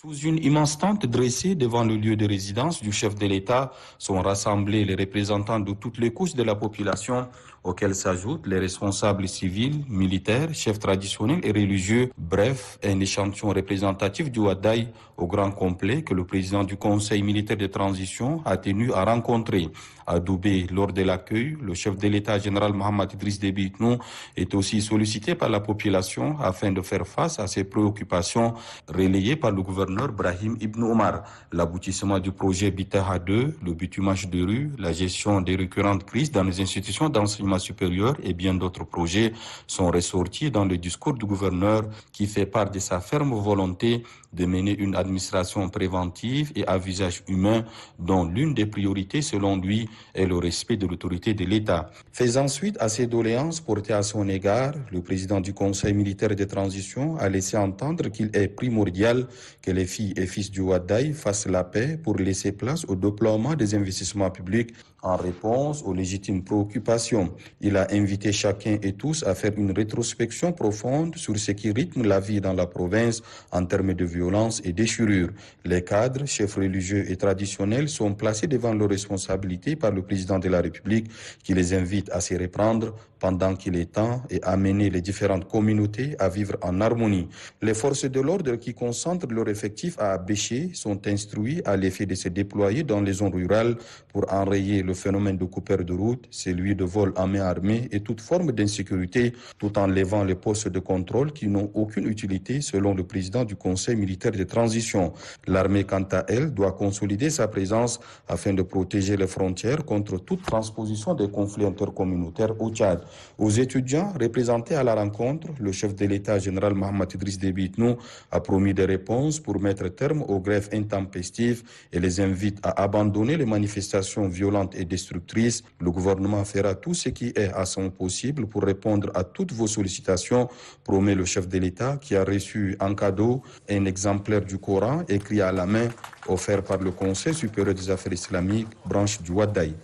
Sous une immense tente dressée devant le lieu de résidence du chef de l'État sont rassemblés les représentants de toutes les couches de la population, auxquels s'ajoutent les responsables civils, militaires, chefs traditionnels et religieux. Bref, un échantillon représentatif du Wadaï au grand complet que le président du Conseil militaire de transition a tenu à rencontrer. À Doubé, lors de l'accueil, le chef de l'État général Mohamed Idriss Déby Itno est aussi sollicité par la population afin de faire face à ses préoccupations relayées par le gouverneur Brahim Ibn Omar. L'aboutissement du projet Bitaha 2, le bitumage de rue, la gestion des récurrentes crises dans les institutions d'enseignement supérieur et bien d'autres projets sont ressortis dans le discours du gouverneur qui fait part de sa ferme volonté de mener une administration préventive et à visage humain dont l'une des priorités selon lui est le respect de l'autorité de l'État. Faisant suite à ces doléances portées à son égard, le président du Conseil militaire de transition a laissé entendre qu'il est primordial que les filles et fils du Wadaï fassent la paix pour laisser place au déploiement des investissements publics en réponse aux légitimes préoccupations. Il a invité chacun et tous à faire une rétrospection profonde sur ce qui rythme la vie dans la province en termes de violence et déchirure. Les cadres, chefs religieux et traditionnels sont placés devant leurs responsabilités par le président de la République qui les invite à se reprendre pendant qu'il est temps et amener les différentes communautés à vivre en harmonie. Les forces de l'ordre qui concentrent leurs effectifs à Abéché sont instruits à l'effet de se déployer dans les zones rurales pour enrayer le phénomène de coupure de route, celui de vol à main armée et toute forme d'insécurité, tout en levant les postes de contrôle qui n'ont aucune utilité selon le président du Conseil militaire de transition. L'armée, quant à elle, doit consolider sa présence afin de protéger les frontières contre toute transposition des conflits intercommunautaires au Tchad. Aux étudiants représentés à la rencontre, le chef de l'État général Mohamed Idriss Déby Itno a promis des réponses pour mettre terme aux grèves intempestives et les invite à abandonner les manifestations violentes et destructrices. Le gouvernement fera tout ce qui est à son possible pour répondre à toutes vos sollicitations, promet le chef de l'État qui a reçu en cadeau un exemplaire du Coran écrit à la main offert par le Conseil supérieur des affaires islamiques, branche du Wadaï.